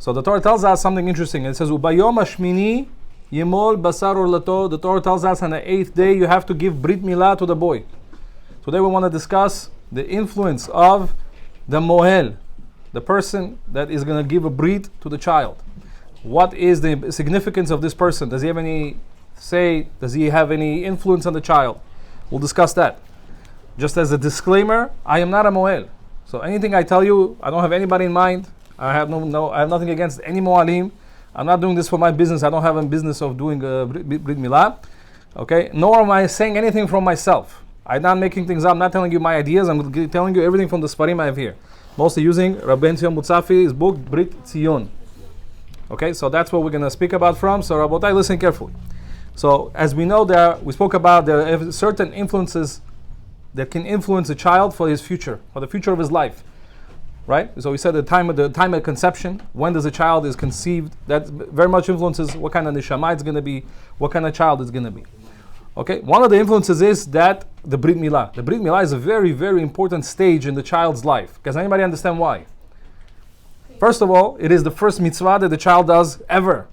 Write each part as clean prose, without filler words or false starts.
So the Torah tells us something interesting. It says, "Ubayom hashmini yemol basar orlato." The Torah tells us on the 8th day you have to give brit milah to the boy. Today we want to discuss the influence of the mohel, the person that is going to give a brit to the child. What is the significance of this person? Does he have any say? Does he have any influence on the child? We'll discuss that. Just as a disclaimer, I am not a mohel. So anything I tell you, I don't have anybody in mind. I have I have nothing against any moalim. I'm not doing this for my business. I don't have a business of doing brit milah. Okay? Nor am I saying anything from myself. I'm not making things up. I'm not telling you my ideas. I'm telling you everything from the Sfarim I have here. Mostly using Rabbi Tzion Mutzafi's book, Brit Tzion. Okay, so that's what we're going to speak about from. So Rabotai, listen carefully. So as we know, we spoke about there are certain influences that can influence a child for his future, for the future of his life. Right? So we said the time of conception, when does a child is conceived, that very much influences what kind of neshama it's going to be, what kind of child it's going to be. Okay, one of the influences is that the Brit Milah. The Brit Milah is a very, very important stage in the child's life. Does anybody understand why? First of all, it is the first mitzvah that the child does ever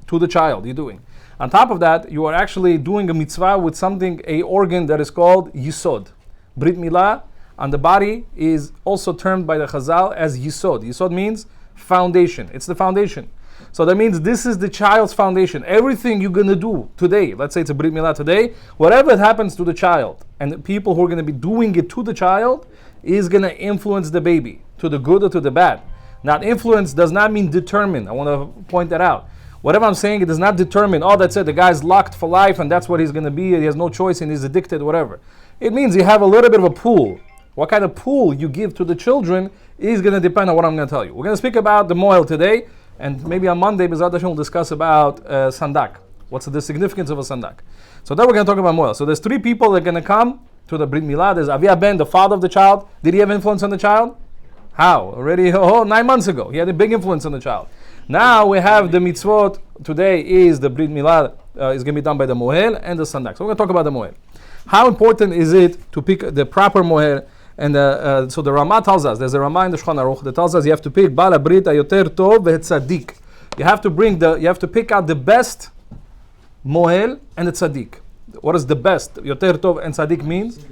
to the child you're doing. On top of that, you are actually doing a mitzvah with something, a organ that is called Yisod. Brit Milah on the body is also termed by the Chazal as Yisod. Yisod means foundation. It's the foundation. So that means this is the child's foundation. Everything you're going to do today, let's say it's a Brit Milah today, whatever happens to the child, and the people who are going to be doing it to the child is going to influence the baby, to the good or to the bad. Now, influence does not mean determine. I want to point that out. Whatever I'm saying, it does not determine, oh, that's it, the guy's locked for life and that's what he's going to be, he has no choice and he's addicted, whatever. It means you have a little bit of a pool. What kind of pool you give to the children is going to depend on what I'm going to tell you. We're going to speak about the Mohel today. And maybe on Monday, Bezrat Hashem, we'll discuss about sandak. What's the significance of a sandak? So then we're going to talk about Mohel. So there's 3 people that are going to come to the Brit Milah. There's Avia Ben, the father of the child. Did he have influence on the child? How? Already 9 months ago. He had a big influence on the child. Now we have the mitzvot. Today is the Brit Milah. Is going to be done by the Mohel and the sandak. So we're going to talk about the Mohel. How important is it to pick the proper Mohel? And so the Ramah tells us, there's a Ramah in the Shulchan Aruch that tells us you have to pick Bala Brit Ayoter Tov ve'Tzadik. You have to pick out the best Mohel and the Tzadik. What is the best? Yoter Tov and Tzadik means?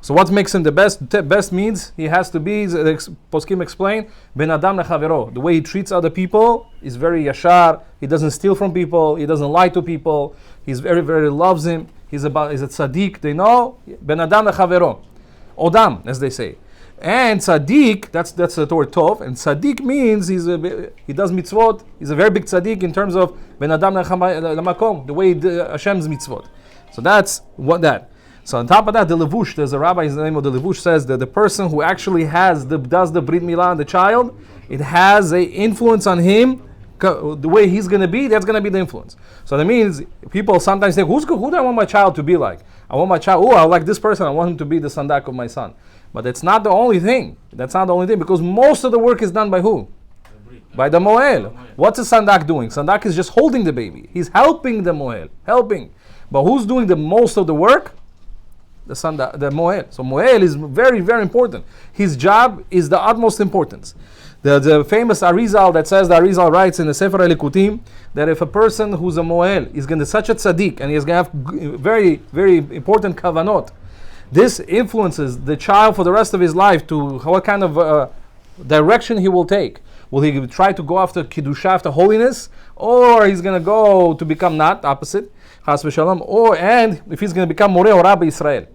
So what makes him the best? The best means he has to be, the Poskim explain, Ben Adam Lechavero. The way he treats other people is very yashar. He doesn't steal from people. He doesn't lie to people. He's very, very loves him. He's a Tzadik. They know Ben Adam Lechavero. Odam, as they say. And Tzaddik, that's the Torah Tov, and Tzaddik means he does mitzvot. He's a very big Tzaddik in terms of Ben Adam Lamakom, the way Hashem's mitzvot. So that's what that. So on top of that, the Levush, there's a rabbi, his name of the Levush says that the person who actually does the Brit Milah on the child, it has an influence on him. The way he's going to be, that's going to be the influence. So that means people sometimes say, who do I want my child to be like? I want my child, I like this person, I want him to be the sandak of my son. But that's not the only thing. That's not the only thing, because most of the work is done by who? By the Mohel. What's a sandak doing? Sandak is just holding the baby. He's helping the Mohel. Helping. But who's doing the most of the work? The Mohel. So Mohel is very, very important. His job is the utmost importance. The famous Arizal that says, the Arizal writes in the Sefer Elikutim, that if a person who's a Mohel is going to such a tzaddik and he's going to have very, very important kavanot, this influences the child for the rest of his life to what kind of direction he will take. Will he try to go after Kiddusha, after holiness, or he's going to go to become not, opposite, Chas v'shalom, and if he's going to become Moreh or Rabbi Israel.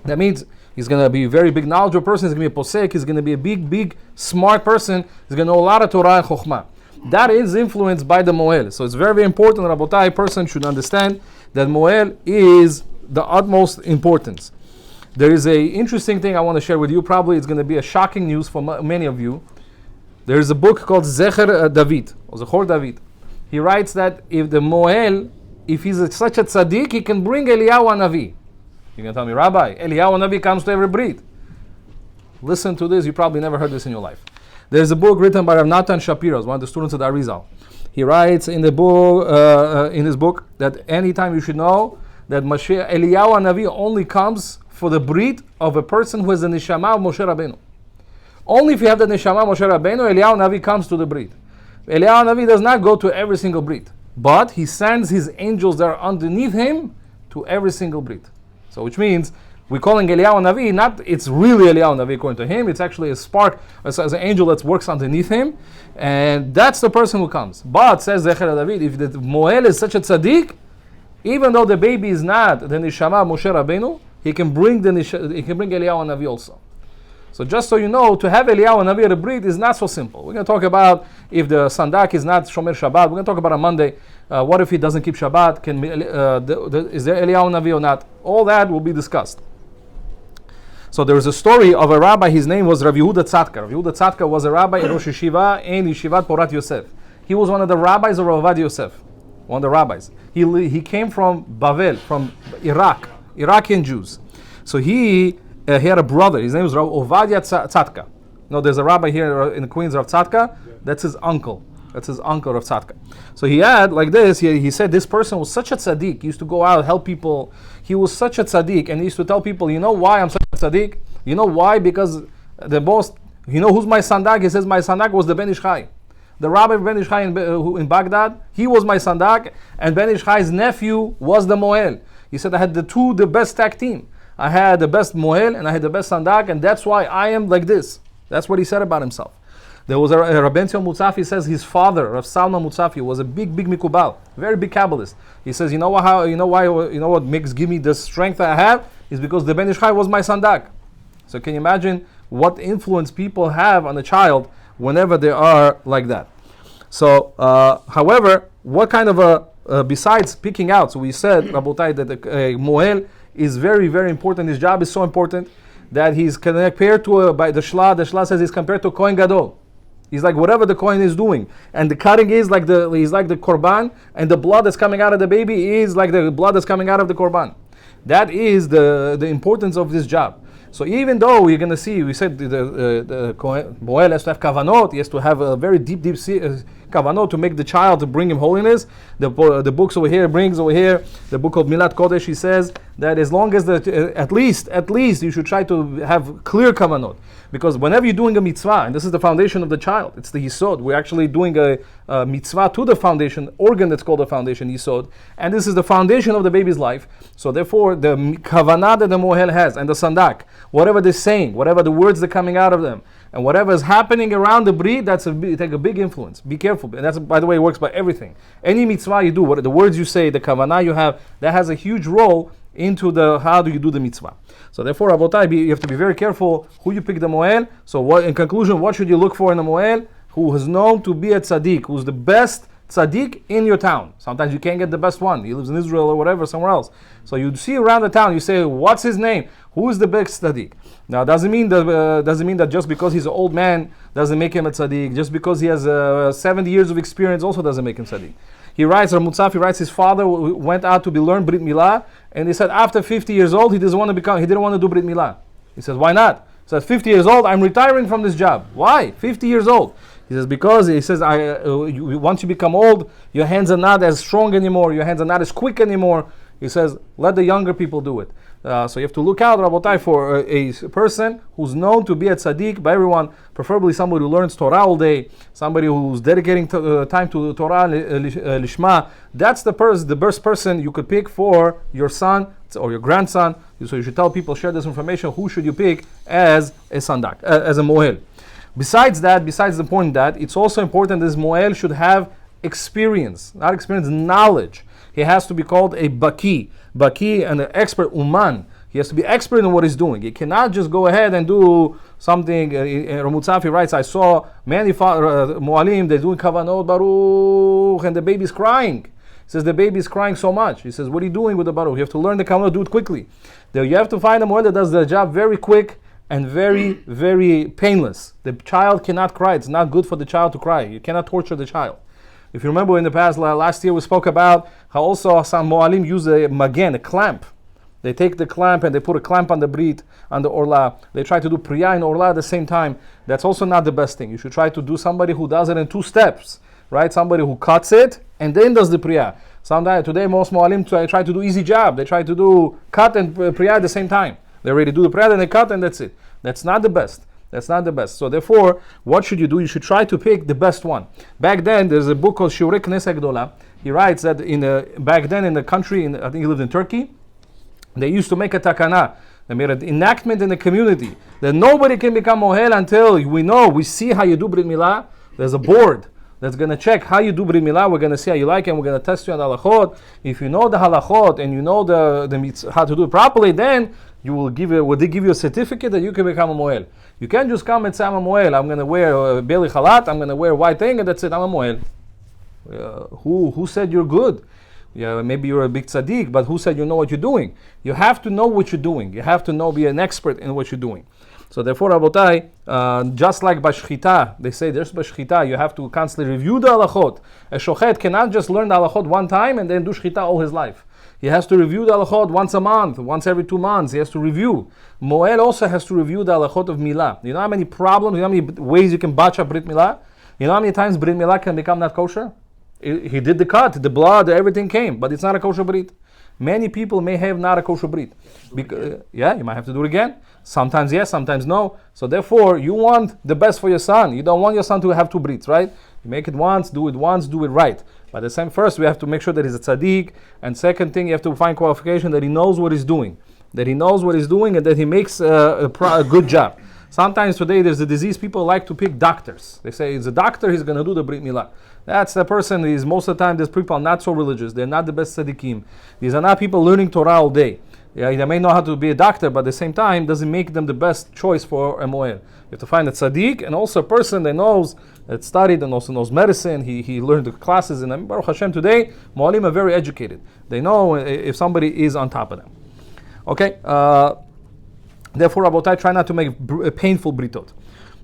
That means he's going to be a very big knowledgeable person. He's going to be a posek. He's going to be a big, big, smart person. He's going to know a lot of Torah and Chokhmah. That is influenced by the Mohel. So it's very, very important. Rabotai, a person should understand that Mohel is the utmost importance. There is a interesting thing I want to share with you. Probably it's going to be a shocking news for many of you. There is a book called Zecher David, or Zechor David. He writes that if the Mohel, if he's such a tzaddik, he can bring Eliyahu Hanavi. You're going to tell me, Rabbi, Eliyahu Hanavi comes to every Brit. Listen to this. You probably never heard this in your life. There's a book written by Rav Natan Shapiro, one of the students of the Arizal. He writes in his book that anytime you should know that Eliyahu Hanavi only comes for the Brit of a person who has the neshama of Moshe Rabbeinu. Only if you have the neshama of Moshe Rabbeinu, Eliyahu Hanavi comes to the Brit. Eliyahu Navi does not go to every single brit, but he sends his angels that are underneath him to every single brit. So which means we're calling Eliyahu Navi, not it's really Eliyahu Navi according to him, it's actually a spark, as an angel that works underneath him, and that's the person who comes. But, says Zecher David, if the Mohel is such a tzaddik, even though the baby is not the Nishama Moshe Rabbeinu, he can bring Eliyahu Navi also. So just so you know, to have Eliyahu Navi at a brit is not so simple. We're going to talk about if the sandak is not Shomer Shabbat. We're going to talk about on Monday. What if he doesn't keep Shabbat? Is there Eliyahu Navi or not? All that will be discussed. So there is a story of a rabbi. His name was Rav Yehuda Tzadka. Rav Yehuda Tzadka was a rabbi in Rosh Yeshiva in Yeshivat Porat Yosef. He was one of the rabbis of Rav Ovadia Yosef. One of the rabbis. He came from Bavel, from Iraq, Iraqian Jews. So he had a brother. His name was Rav Ovadia Tzadka. No, there's a rabbi here in Queens, Rav Tzadka. That's his uncle. That's his uncle, Rav Tzadka. So he had, like this, he said this person was such a tzaddik. He used to go out, help people. He was such a tzaddik, and he used to tell people, you know why I'm such a tzaddik? You know why? Because the boss, you know who's my sandak? He says my sandak was the Ben Ish Chai. The rabbi Ben Ish Chai in Baghdad, he was my sandak, and Ben Ish Chai's nephew was the Mohel. He said I had the best tag team. I had the best Mohel and I had the best sandak, and that's why I am like this. That's what he said about himself. There was a Rabben Tion Mutzafi says his father, Rav Salma Mutzafi, was a big Mikubal, very big Kabbalist. He says, you know what give me the strength that I have is because the Ben Ish Chai was my sandak. So can you imagine what influence people have on a child whenever they are like that? So, however, what kind of besides picking out? So we said, Rabotai, that Mohel is very, very important. His job is so important that he's compared to by the Shla. The Shla says he's compared to Kohen Gadol. He's like whatever the Kohen is doing, and the cutting he's like the korban, and the blood that's coming out of the baby is like the blood that's coming out of the korban. That is the importance of this job. So even though we're going to see, we said the Kohen Mohel has to have kavanot, he has to have a very deep kavanot to make the child, to bring him holiness. The books over here brings over here the book of Milat Kodesh. He says that as long as at least you should try to have clear kavanot, because whenever you're doing a mitzvah, and this is the foundation of the child, it's the yisod. We're actually doing a mitzvah to the foundation organ that's called the foundation yisod, and this is the foundation of the baby's life. So therefore, the kavanah that the mohel has and the sandak, whatever they're saying, whatever the words that are coming out of them, and whatever is happening around the brit, take a big influence. Be careful. And that's, by the way, works by everything. Any mitzvah you do, what the words you say, the kavanah you have, that has a huge role into how do you do the mitzvah. So therefore, Rabotai, you have to be very careful who you pick the mohel. So in conclusion, what should you look for in a mohel? Who is known to be a tzaddik, who's the best tzaddik in your town. Sometimes you can't get the best one. He lives in Israel or whatever, somewhere else. So you see around the town, you say, what's his name? Who is the best tzaddik? Now, doesn't mean that just because he's an old man doesn't make him a tzaddik. Just because he has 70 years of experience also doesn't make him tzaddik. He writes, Mutzafi writes, his father went out to learn Brit Milah, and he said after 50 years old, he didn't want to do Brit Milah. He says, why not? He says, 50 years old, I'm retiring from this job. Why? 50 years old. He says, because he says, once you become old, your hands are not as strong anymore, your hands are not as quick anymore. He says, let the younger people do it. So you have to look out, Rabotai, for a person who's known to be a tzaddik by everyone, preferably somebody who learns Torah all day, somebody who's dedicating time to Torah, Lishma. That's the best person you could pick for your son or your grandson. So you should tell people, share this information, who should you pick as a sandak, as a mohel. Besides the point that it's also important this mohel should have experience, not experience, knowledge. He has to be called a baki and an expert uman. He has to be expert in what he's doing. He cannot just go ahead and do something. Ramutzafi writes, I saw many mu'alim, they're doing kavanot baruch, and the baby's crying. He says the baby's crying so much. He says, what are you doing with the baruch? You have to learn the kavanot, do it quickly. You have to find a mu'al that does the job very quick and very, very painless. The child cannot cry. It's not good for the child to cry. You cannot torture the child. If you remember in the past, last year we spoke about how also some Moalim use a magen, a clamp. They take the clamp and they put a clamp on the brit, on the orla. They try to do priya and orla at the same time. That's also not the best thing. You should try to do somebody who does it in 2 steps, right? Somebody who cuts it and then does the priya. Today most Moalim try to do easy job. They try to do cut and priya at the same time. They already do the priya, then they cut, and that's it. That's not the best. That's not the best. So therefore, what should you do? You should try to pick the best one. Back then, there's a book called Shiurei Knesset Gdola. He writes that back then in the country, I think he lived in Turkey, they used to make a takana. They made an enactment in the community that nobody can become mohel until we see how you do brit milah. There's a board that's going to check how you do brit milah. We're going to see how you like it, and we're going to test you on the halachot. If you know the halachot and you know how to do it properly, then will they give you a certificate that you can become a mohel. You can't just come and say, I'm a mohel. I'm going to wear a beli chalat. I'm going to wear a white thing, and that's it. I'm a mohel. Who said you're good? Yeah, maybe you're a big tzaddik, but who said you know what you're doing? You have to know what you're doing. You have to be an expert in what you're doing. So therefore, Rabotai, just like bashchita, they say there's bashchita, you have to constantly review the halachot. A shochet cannot just learn the halachot one time and then do shchita all his life. He has to review the halachot once a month, once every 2 months. He has to review. Mohel also has to review the halachot of milah. You know how many problems, you know how many ways you can batch up brit milah? You know how many times brit milah can become not kosher? He did the cut, the blood, everything came, but it's not a kosher brit. Many people may have not a kosher brit. You might have to do it again. Sometimes yes, sometimes no. So therefore, you want the best for your son. You don't want your son to have 2 brits, right? You make it once, do it right. But the same, first, we have to make sure that he's a tzaddik. And second thing, you have to find qualification that he knows what he's doing. That he knows what he's doing and that he makes a good job. Sometimes today there's a disease, people like to pick doctors. They say, it's a doctor, he's going to do the brit milah. That's the person, most of the time, these people are not so religious. They're not the best tzaddikim. These are not people learning Torah all day. Yeah, they may know how to be a doctor, but at the same time, doesn't mohel them the best choice for a mohel. You have to find a tzaddik and also a person that knows, that studied and also knows medicine. He learned the classes. And Baruch Hashem, today, mohalim are very educated. They know if somebody is on top of them. Okay? Therefore, Rabotai, try not to make painful britot.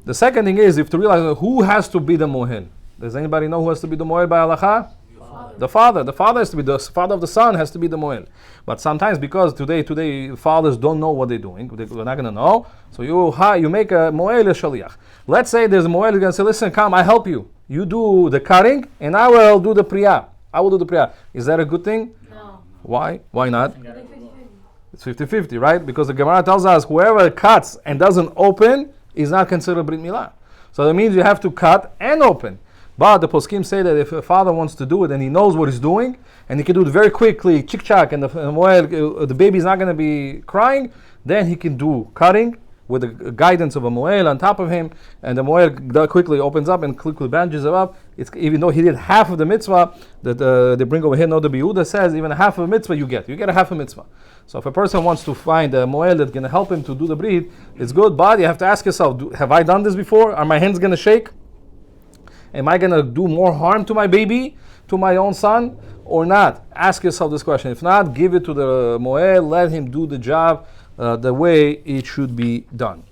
The second thing is, you have to realize who has to be the mohel. Does anybody know who has to be the mohel by halacha? The father. The father has to be the father of the son has to be the mohel. But sometimes because today fathers don't know what they're doing, they're not going to know. So you make a mohel a shaliach. Let's say there's a mohel who's going to say, listen, come, I help you. You do the cutting and I will do the priya. I will do the priya. Is that a good thing? No. Why? Why not? It's 50-50, right? Because the Gemara tells us whoever cuts and doesn't open is not considered brit milah. So that means you have to cut and open. But the poskim say that if a father wants to do it and he knows what he's doing, and he can do it very quickly, chick-chack, and the baby is not going to be crying, then he can do cutting with the guidance of a mohel on top of him, and the mohel quickly opens up and quickly bandages him up. Even though he did half of the mitzvah, that they bring over here, no, the Yehuda says, even half of a mitzvah you get a half a mitzvah. So if a person wants to find a mohel that's going to help him to do the brit, it's good, but you have to ask yourself, have I done this before? Are my hands going to shake? Am I going to do more harm to my baby, to my own son, or not? Ask yourself this question. If not, give it to the mohel, let him do the job the way it should be done.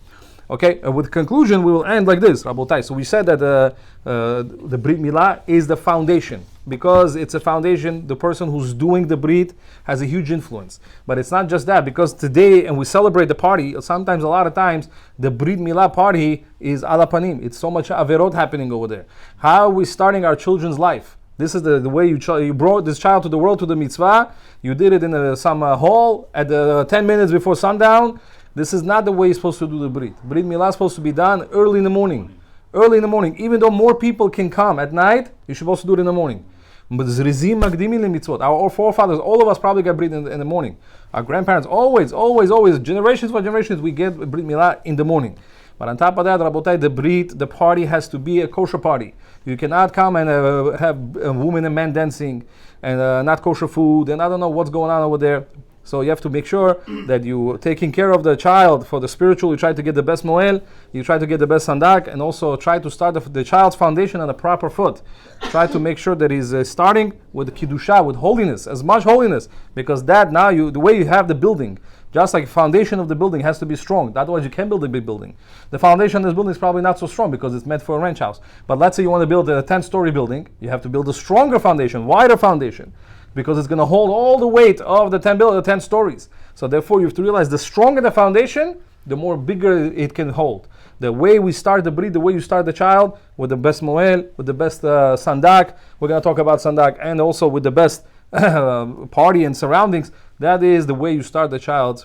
Okay, with conclusion, we will end like this, Rabotai. So we said that the brit milah is the foundation. Because it's a foundation, the person who's doing the brit has a huge influence. But it's not just that, because today, and we celebrate the party, sometimes, a lot of times, the brit milah party is ala panim. It's so much averot happening over there. How are we starting our children's life? This is the way you brought this child to the world, to the mitzvah. You did it in some hall at 10 minutes before sundown. This is not the way you're supposed to do the brit. Brit milah is supposed to be done early in the morning. Early in the morning. Even though more people can come at night, you're supposed to do it in the morning. But zrizim magdimi lemitzvot. Our forefathers, all of us probably got brit in the morning. Our grandparents, always, generations for generations, we get brit milah in the morning. But on top of that, Rabotai, the party has to be a kosher party. You cannot come and have women and men dancing and not kosher food, and I don't know what's going on over there. So you have to make sure that you're taking care of the child for the spiritual. You try to get the best mohel, you try to get the best sandak, and also try to start the child's foundation on a proper foot. Try to make sure that he's starting with kiddusha, with holiness, as much holiness, because that now the way you have the building, just like the foundation of the building has to be strong. Otherwise you can build a big building. The foundation of this building is probably not so strong because it's meant for a ranch house. But let's say you want to build a 10-story building, you have to build a stronger foundation, wider foundation, because it's going to hold all the weight of the 10 stories. So therefore you have to realize the stronger the foundation, the more bigger it can hold. The way we start the brit, the way you start the child, with the best mohel, with the best sandak, we're going to talk about sandak, and also with the best party and surroundings, that is the way you start the child's